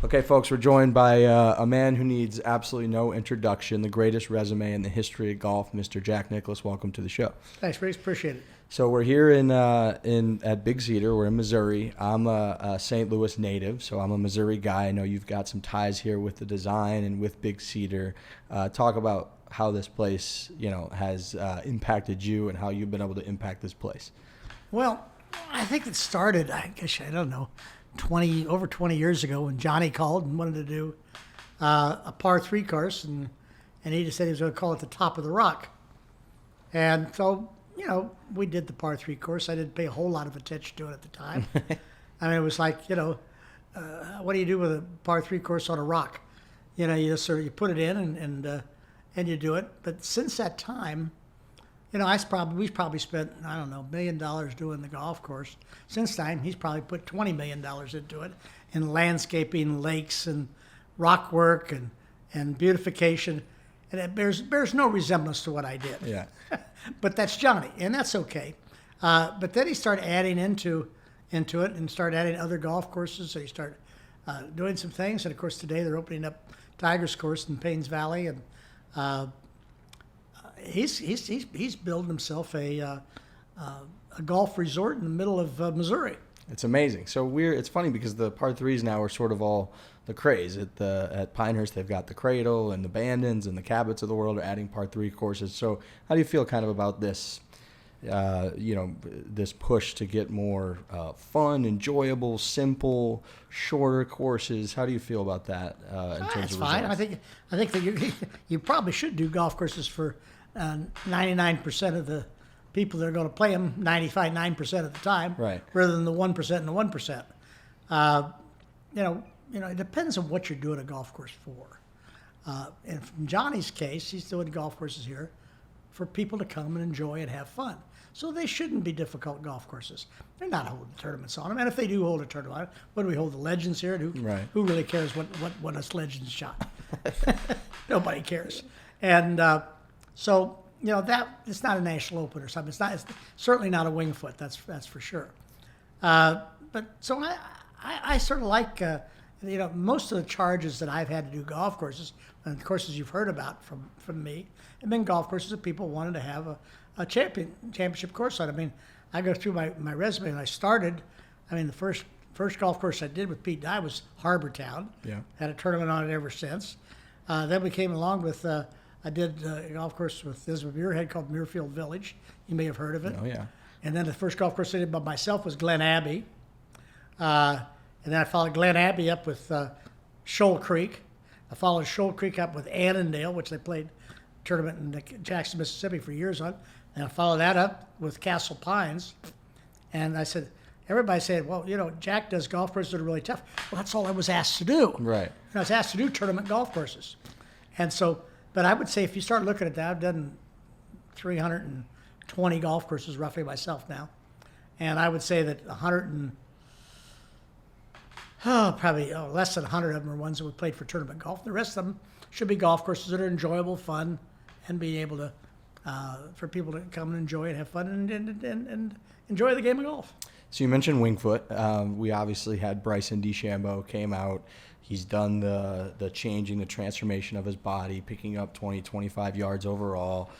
Okay, folks, we're joined by a man who needs absolutely no introduction, the greatest resume in the history of golf, Mr. Jack Nicklaus. Welcome to the show. Thanks, Reese. Appreciate it. So we're here at Big Cedar. We're in Missouri. I'm a St. Louis native, so I'm a Missouri guy. I know you've got some ties here with the design and with Big Cedar. Talk about how this place, has impacted you and how you've been able to impact this place. Well, I think it started, I don't know, over 20 years ago when Johnny called and wanted to do a par 3 course, and he just said he was going to call it the Top of the Rock. And so, we did the par 3 course. I didn't pay a whole lot of attention to it at the time. I mean, it was like, what do you do with a par 3 course on a rock? You just sort of, you put it in and you do it. But since that time, we probably spent, I don't know, $1 million doing the golf course. Since then, he's probably put $20 million into it in landscaping, lakes, and rock work and beautification. And it bears no resemblance to what I did. Yeah. But that's Johnny, and that's okay. But then he started adding into it and started adding other golf courses. So he started doing some things. And, of course, today they're opening up Tigers Course in Paynes Valley. And he's building himself a golf resort in the middle of Missouri. It's amazing. So it's funny because the par 3s now are sort of all the craze. At Pinehurst, they've got the Cradle and the Bandons and the Cabots of the world are adding par 3 courses. So how do you feel kind of about this, this push to get more fun, enjoyable, simple, shorter courses? How do you feel about that in terms That's of fine. results? I think that you probably should do golf courses for 99% of the people that are going to play them 9% of the time, right, rather than the 1% and the 1%. It depends on what you're doing a golf course for. And from Johnny's case, he's doing golf courses here for people to come and enjoy and have fun. So they shouldn't be difficult golf courses. They're not holding tournaments on them. And if they do hold a tournament on it, what do we hold, the Legends here? Who really cares what us Legends shot? Nobody cares. And so, that it's not a national open or something. It's certainly not a Winged Foot. That's for sure. But so I sort of like, most of the charges that I've had to do golf courses, and courses you've heard about from me, have been golf courses that people wanted to have a championship course on. I mean, I go through my resume, and I started, the first golf course I did with Pete Dye was Harbor Town. Yeah. Had a tournament on it ever since. Then we came along with, I did a golf course with Elizabeth Muirhead called Muirfield Village. You may have heard of it. Oh, yeah. And then the first golf course I did by myself was Glen Abbey. And then I followed Glen Abbey up with Shoal Creek. I followed Shoal Creek up with Annandale, which they played a tournament in Jackson, Mississippi for years on. And I followed that up with Castle Pines. And I said, everybody said, well, Jack does golf courses that are really tough. Well, that's all I was asked to do. Right. I was asked to do tournament golf courses. And so, but I would say if you start looking at that, I've done 320 golf courses roughly myself now. And I would say that probably less than 100 of them are ones that we played for tournament golf. The rest of them should be golf courses that are enjoyable, fun, and being able to, for people to come and enjoy and have fun and enjoy the game of golf. So you mentioned Winged Foot. We obviously had Bryson DeChambeau came out. He's done the changing, the transformation of his body, picking up 20, 25 yards overall.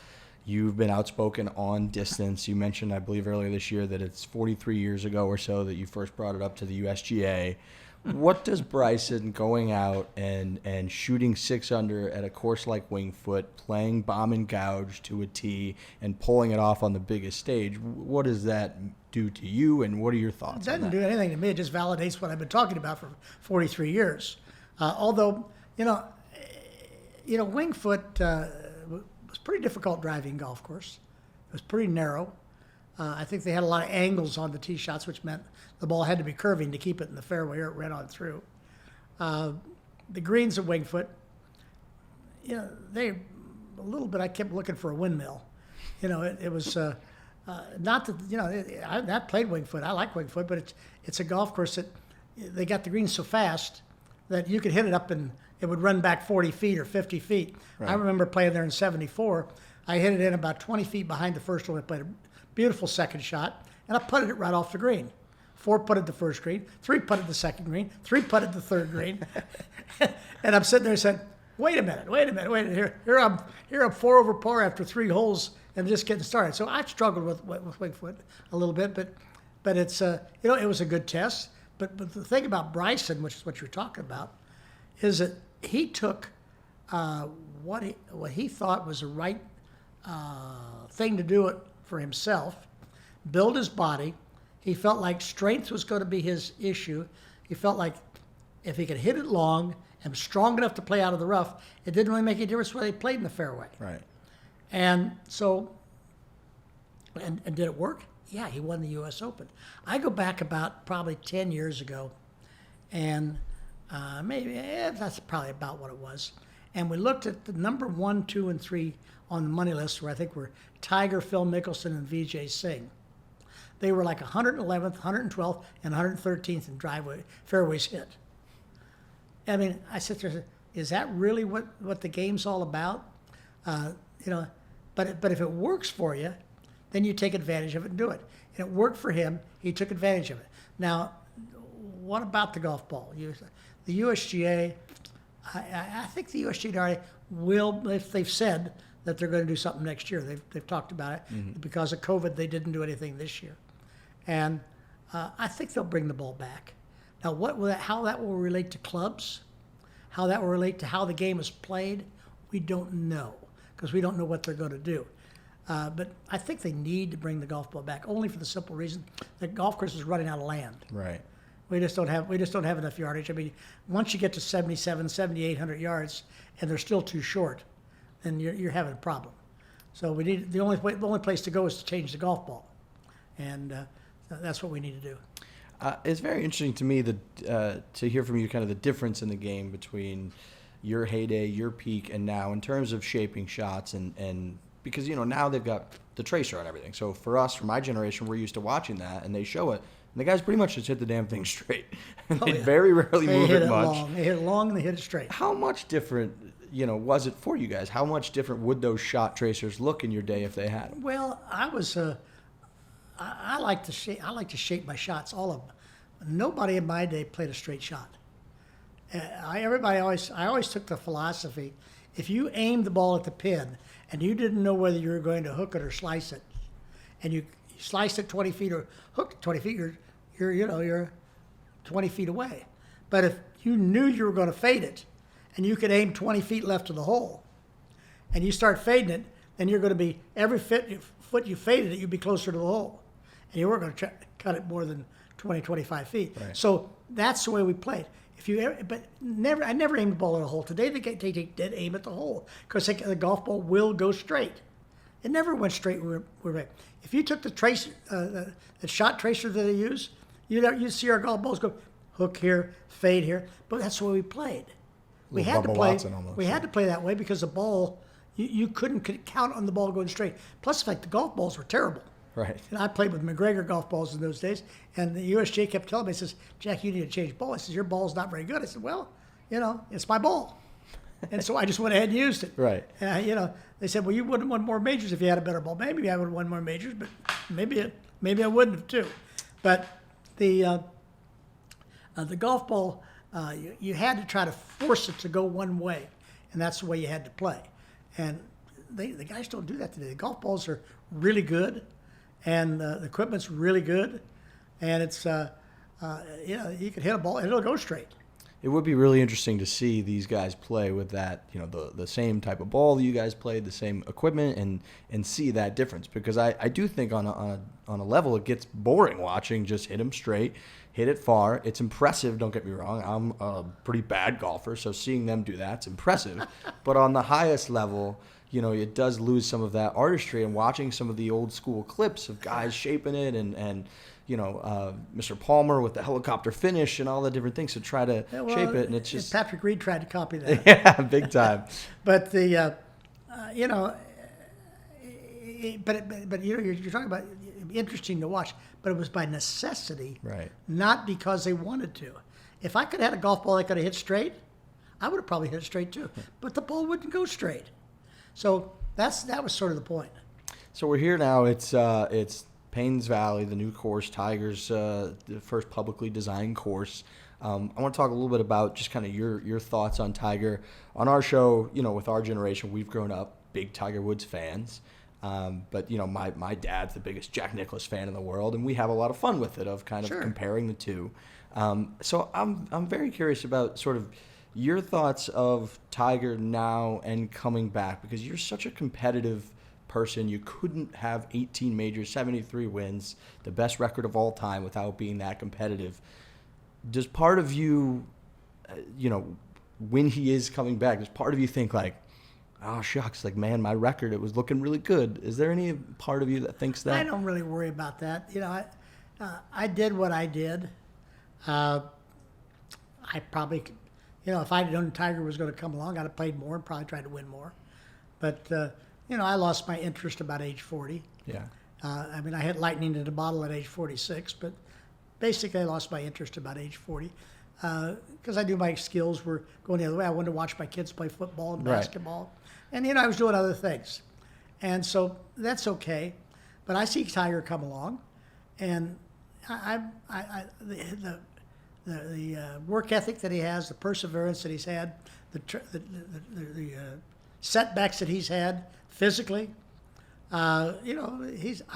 You've been outspoken on distance. You mentioned, I believe, earlier this year that it's 43 years ago or so that you first brought it up to the USGA. What does Bryson going out and shooting 6 under at a course like Winged Foot, playing bomb and gouge to a tee, and pulling it off on the biggest stage, what does that do to you, and what are your thoughts on that? It doesn't do anything to me. It just validates what I've been talking about for 43 years. Although, Winged Foot was pretty difficult driving golf course. It was pretty narrow. I think they had a lot of angles on the tee shots, which meant the ball had to be curving to keep it in the fairway or it ran on through. The greens at Winged Foot, they a little bit. I kept looking for a windmill. It was not that I played Winged Foot. I like Winged Foot, but it's a golf course that they got the greens so fast that you could hit it up and it would run back 40 feet or 50 feet. Right. I remember playing there in '74. I hit it in about 20 feet behind the first one. I played a beautiful second shot, and I putted it right off the green. 4 putted the first green, 3 putted the second green, 3 putted the third green. And I'm sitting there saying, wait a minute. Here I'm 4 over par after 3 holes and just getting started. So I struggled with Wingfoot a little bit, but it's it was a good test. But the thing about Bryson, which is what you're talking about, is that he took what he thought was the right thing to do it for himself, build his body. He felt like strength was going to be his issue. He felt like if he could hit it long and was strong enough to play out of the rough, it didn't really make any difference whether he played in the fairway. Right. And so, and did it work? Yeah, he won the U.S. Open. I go back about probably 10 years ago, and that's probably about what it was. And we looked at the number 1, 2, and 3 on the money list, where I think were Tiger, Phil Mickelson, and Vijay Singh. They were like 111th, 112th, and 113th in fairways hit. I mean, I sit there and say, is that really what the game's all about? But if it works for you, then you take advantage of it and do it. And it worked for him. He took advantage of it. Now, what about the golf ball? The USGA, I think the USGA will, if they've said that they're going to do something next year. They've talked about it. Mm-hmm. Because of COVID, they didn't do anything this year. And I think they'll bring the ball back. Now, how that will relate to clubs, how that will relate to how the game is played, we don't know, because we don't know what they're going to do. But I think they need to bring the golf ball back, only for the simple reason that golf course is running out of land. Right. We just don't have enough yardage. I mean, once you get to 7,800 yards and they're still too short, then you're having a problem. So we need the only place to go is to change the golf ball, and that's what we need to do. It's very interesting to me to hear from you kind of the difference in the game between your heyday, your peak, and now in terms of shaping shots and because now they've got the tracer on everything. So for us, for my generation, we're used to watching that, and they show it. And the guys pretty much just hit the damn thing straight. They very rarely move it much. They hit it long and they hit it straight. How much different, was it for you guys? How much different would those shot tracers look in your day if they had them? Well, I like to shape my shots, all of them. Nobody in my day played a straight shot. I always took the philosophy: if you aimed the ball at the pin and you didn't know whether you were going to hook it or slice it, and you sliced it 20 feet or hooked it 20 feet, you're 20 feet away. But if you knew you were going to fade it, and you could aim 20 feet left of the hole, and you start fading it, then you're going to be every foot you faded it, you'd be closer to the hole, and you weren't going to cut it more than 20, 25 feet. Right. So that's the way we played. I never aimed the ball at a hole. Today they did aim at the hole because the golf ball will go straight. It never went straight. If you took the tracer, the shot tracer that they use, you'd see our golf balls go hook here, fade here. But that's the way we played. We had to play. We had to play that way because the ball, you couldn't count on the ball going straight. Plus, the golf balls were terrible. Right. And I played with McGregor golf balls in those days, and the USGA kept telling me, he says, "Jack, you need to change ball." I says, "Your ball's not very good." I said, "Well, it's my ball." And so I just went ahead and used it. Right. They said, "Well, you wouldn't have won more majors if you had a better ball." Maybe I would have won more majors, but maybe I wouldn't have too. But the golf ball, you had to try to force it to go one way, and that's the way you had to play. And the guys don't do that today. The golf balls are really good, and the equipment's really good, and it's you can hit a ball and it'll go straight. It would be really interesting to see these guys play with that, the same type of ball that you guys played, the same equipment, and see that difference. Because I do think on a level it gets boring watching just hit them straight, hit it far. It's impressive, don't get me wrong. I'm a pretty bad golfer, so seeing them do that's impressive. But on the highest level, it does lose some of that artistry. And watching some of the old school clips of guys shaping it and Mr. Palmer with the helicopter finish and all the different things to try to shape it, and it's just Patrick Reed tried to copy that. Yeah, big time. But you're talking about interesting to watch, but it was by necessity, right? Not because they wanted to. If I could have had a golf ball that could have hit straight, I would have probably hit it straight too. But the ball wouldn't go straight. So that was sort of the point. So we're here now. It's Paynes Valley, the new course, Tiger's the first publicly designed course. I want to talk a little bit about just kind of your thoughts on Tiger. On our show, with our generation, we've grown up big Tiger Woods fans. But my dad's the biggest Jack Nicklaus fan in the world, and we have a lot of fun with it of kind of Sure. comparing the two. So I'm very curious about sort of your thoughts of Tiger now and coming back, because you're such a competitive person. You couldn't have 18 majors, 73 wins, the best record of all time without being that competitive. Does part of you, when he is coming back, does part of you think like, oh, shucks, like, man, my record, it was looking really good? Is there any part of you that thinks that? I don't really worry about that. I did what I did. I probably, if I'd known Tiger was going to come along, I'd have played more and probably tried to win more. But, I lost my interest about age 40. Yeah. I hit lightning in a bottle at age 46, but basically I lost my interest about age 40 because I knew my skills were going the other way. I wanted to watch my kids play football and Right. basketball. And, I was doing other things. And so that's okay. But I see Tiger come along, and the work ethic that he has, the perseverance that he's had, the setbacks that he's had physically, I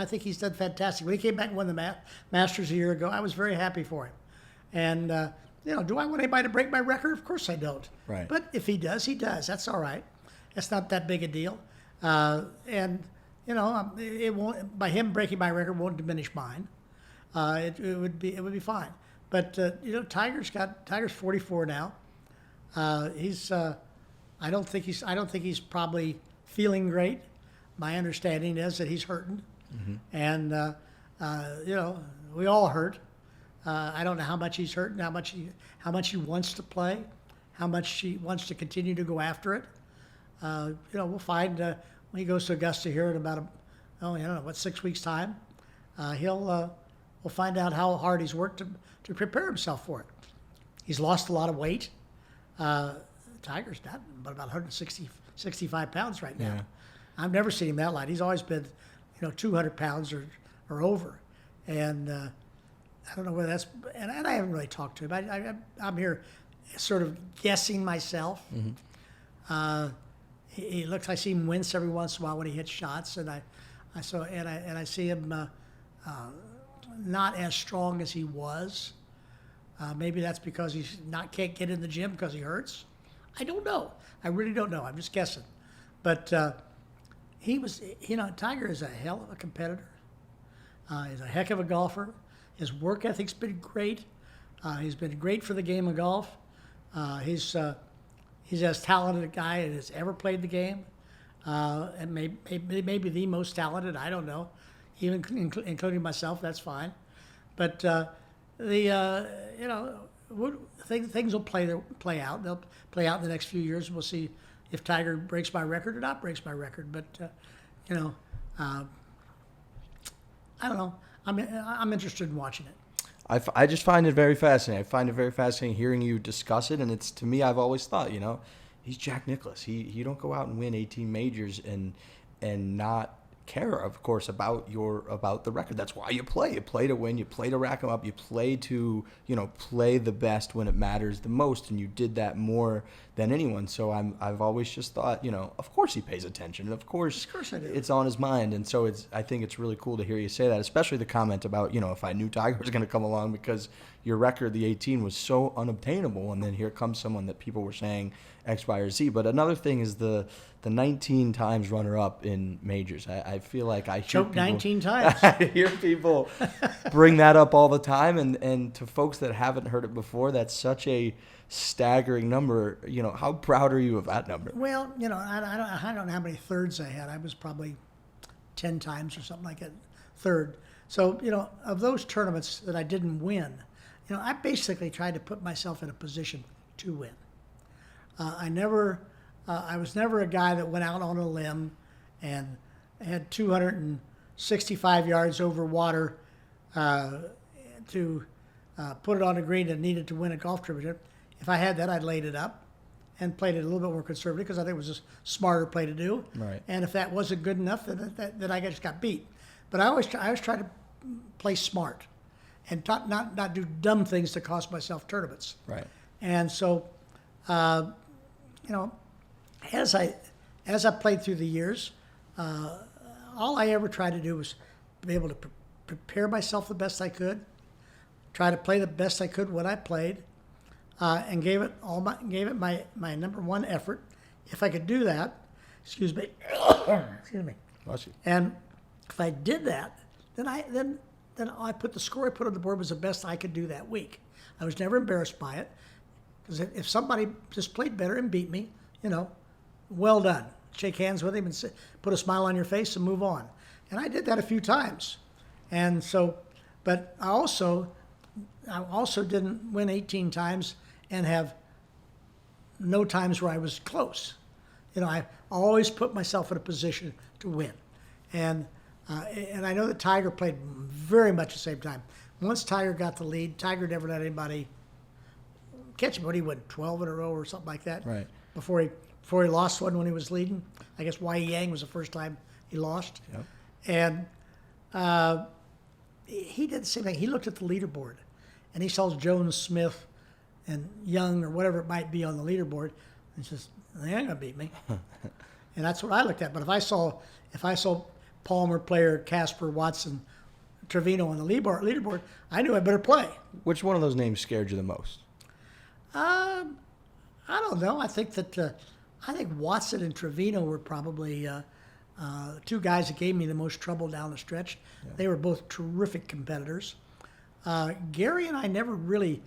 think he's done fantastic. When he came back and won the Masters a year ago, I was very happy for him. And, do I want anybody to break my record? Of course I don't. Right. But if he does, he does. That's all right. That's not that big a deal. It won't, by him breaking my record won't diminish mine. It would be fine. But Tiger's 44 now. I don't think he's probably feeling great. My understanding is that he's hurting, and we all hurt. I don't know how much he's hurting, how much he wants to play, how much he wants to continue to go after it. We'll find when he goes to Augusta here in about 6 weeks time. We'll find out how hard he's worked to prepare himself for it. He's lost a lot of weight. Tiger's not, but about 65 pounds right now. Yeah. I've never seen him that light. He's always been, 200 pounds or over. And I don't know whether that's, and I haven't really talked to him. I'm here sort of guessing myself. He looks, I see him wince every once in a while when he hits shots, and I see him not as strong as he was. Maybe that's because he's can't get in the gym because he hurts. I don't know. I really don't know. I'm just guessing. But Tiger is a hell of a competitor. He's a heck of a golfer. His work ethic's been great. He's been great for the game of golf. He's as talented a guy as has ever played the game, and maybe the most talented. I don't know, even including myself. That's fine, but things will play out. They'll play out in the next few years. We'll see if Tiger breaks my record or not breaks my record. But I don't know. I'm interested in watching it. I just find it very fascinating. I find it very fascinating hearing you discuss it, and it's, to me, I've always thought, he's Jack Nicklaus. You don't go out and win 18 majors and not care, of course, about the record. That's why you play. You play to win. You play to rack them up. You play to play the best when it matters the most, and you did that more than anyone. So I've always just thought, of course he pays attention, and of course I do. it's on his mind. And so I think it's really cool to hear you say that, especially the comment about if I knew Tiger was going to come along, because your record, the 18, was so unobtainable, and then here comes someone that people were saying X, Y, or Z. But another thing is the 19 times runner-up in majors. I feel like I hear Choked people, 19 times. I hear people bring that up all the time, and to folks that haven't heard it before, that's such a staggering number. How proud are you of that number? Well, I don't know how many thirds I had. I was probably 10 times or something like that, third. So, of those tournaments that I didn't win, I basically tried to put myself in a position to win. I was never a guy that went out on a limb and had 265 yards over water to put it on a green and needed to win a golf championship. If I had that, I'd laid it up and played it a little bit more conservative because I think it was a smarter play to do. Right. And if that wasn't good enough, then I just got beat. But I always try to play smart and not do dumb things to cost myself tournaments. Right. And so, as I played through the years, all I ever tried to do was be able to prepare myself the best I could, try to play the best I could when I played, and gave it my number one effort. If I could do that, excuse me, Bless you. and if I did that, then I put the score I put on the board was the best I could do that week. I was never embarrassed by it, because if somebody just played better and beat me, well done. Shake hands with him and put a smile on your face and move on. And I did that a few times. And so, but I also didn't win 18 times and have no times where I was close. I always put myself in a position to win. And I know that Tiger played very much the same time. Once Tiger got the lead, Tiger never let anybody catch him. What he won 12 in a row or something like that. Right. Before he lost one when he was leading. I guess Y Yang was the first time he lost. Yep. And he did the same thing. He looked at the leaderboard, and he saw Jones, Smith, and Young or whatever it might be on the leaderboard, and he says, "They ain't gonna beat me." And that's what I looked at. But if I saw Palmer, Player, Casper, Watson, Trevino on the leaderboard, I knew I better play. Which one of those names scared you the most? I don't know. I think Watson and Trevino were probably two guys that gave me the most trouble down the stretch. Yeah. They were both terrific competitors. Gary and I never really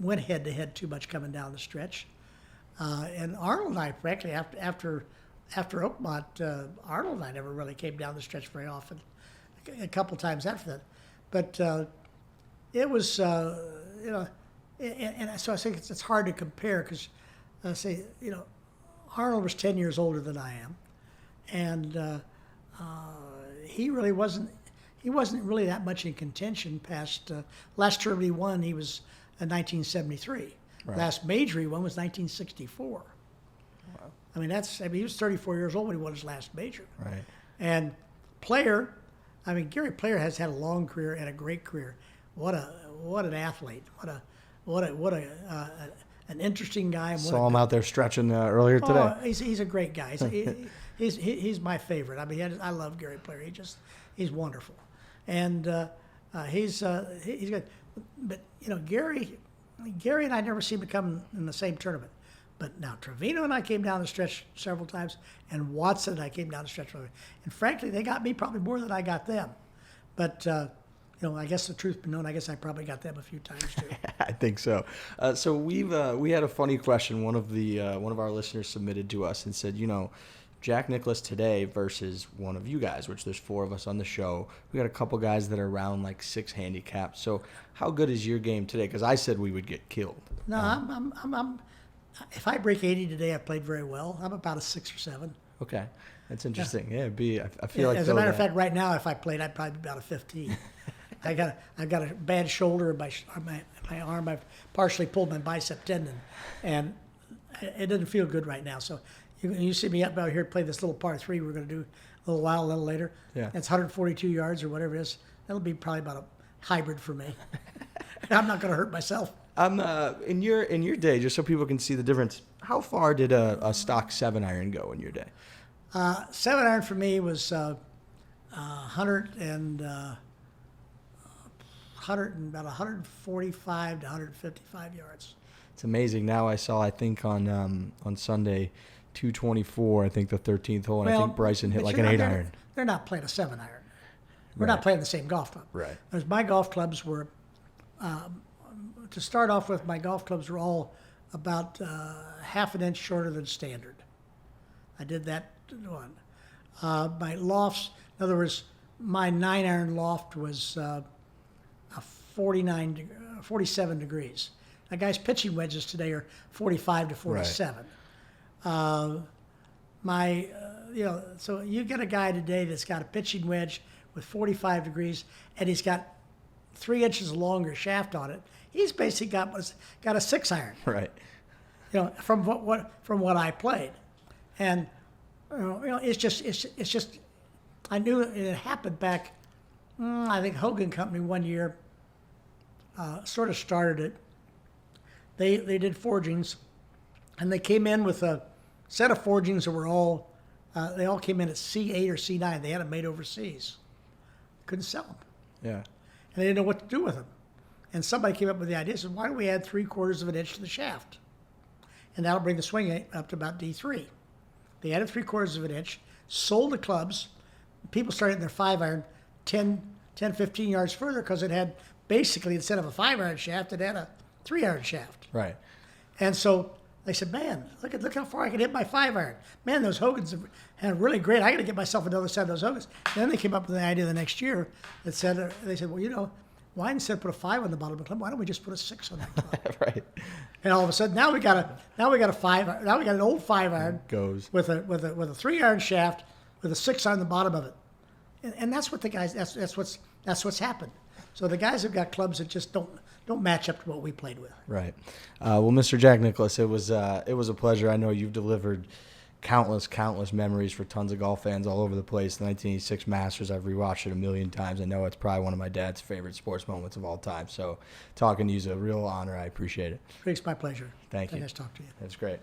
went head to head too much coming down the stretch. And Arnold and I, frankly, after Oakmont, Arnold and I never really came down the stretch very often. A couple times after that, but it was and so I think it's hard to compare because Arnold was 10 years older than I am, and he really wasn't really that much in contention past last tournament he won. He was in 1973. Right. Last major he won was 1964. Wow. He was 34 years old when he won his last major. Right. And Player, Gary Player has had a long career and a great career. What an athlete! What an interesting guy. Saw him out there stretching earlier today. Oh, he's a great guy. He's my favorite. I love Gary Player. He's wonderful, and he's good. But Gary and I never seemed to come in the same tournament. But now Trevino and I came down the stretch several times, and Watson and I came down the stretch. And frankly, they got me probably more than I got them. But I guess the truth be known, I guess I probably got them a few times too. I think so. So we had a funny question. One of our listeners submitted to us and said, Jack Nicklaus today versus one of you guys, which there's 4 of us on the show. We got a couple guys that are around like 6 handicaps. So how good is your game today? Because I said we would get killed. No, I'm if I break 80 today, I played very well. I'm about a 6 or 7. Okay, that's interesting. Yeah, I feel like as a matter of fact, right now, if I played, I'd probably be about a 15. I've got a bad shoulder in my arm. I've partially pulled my bicep tendon, and it doesn't feel good right now. So you see me up out here play this little par 3 we're going to do a little later. Yeah. It's 142 yards or whatever it is. That'll be probably about a hybrid for me. I'm not going to hurt myself. In your day, just so people can see the difference, how far did a stock 7-iron go in your day? 7-iron for me was 100 and about 145 to 155 yards. It's amazing. Now I saw, I think on Sunday, 224. I think the 13th hole, and I think Bryson hit like an 8-iron. They're not playing a 7-iron. We're not playing the same golf club. Right. Because my golf clubs were. To start off with, my golf clubs were all about half an inch shorter than standard. I did that one. My lofts, in other words, my 9-iron loft was 47 degrees. Now, guys, pitching wedges today are 45 to 47. Right. So you get a guy today that's got a pitching wedge with 45 degrees, and he's got 3 inches longer shaft on it. He's basically got a 6-iron. Right. From what I played, and it's just I knew it happened back I think Hogan Company one year sort of started it. They did forgings, and they came in with a set of forgings that were all, they all came in at C8 or C9. They had them made overseas. Couldn't sell them. Yeah. And they didn't know what to do with them. And somebody came up with the idea, said, why don't we add 3/4 of an inch to the shaft? And that'll bring the swing up to about D3. They added 3/4 of an inch, sold the clubs. People started in their 5-iron 10, 15 yards further because it had basically, instead of a 5-iron shaft, it had a 3-iron shaft. Right. And so they said, man, look how far I can hit my 5-iron. Man, those Hogans have really great. I got to get myself another set of those Hogans. And then they came up with the idea the next year that said, they said, well, you know, why instead of put a 5 on the bottom of the club, why don't we just put a 6 on that club? Right. And all of a sudden, now we got a 5. Now we got an old 5-iron Goes. with a 3-iron shaft with a 6 on the bottom of it. And that's what the guys. That's what's happened. So the guys have got clubs that just don't match up to what we played with. Right. Well, Mr. Jack Nicklaus, it was a pleasure. I know you've delivered countless memories for tons of golf fans all over the place. The 1986 Masters, I've rewatched it a million times. I know it's probably one of my dad's favorite sports moments of all time. So talking to you is a real honor. I appreciate it. It's my pleasure. Thank you. Nice to talk to you. That's great.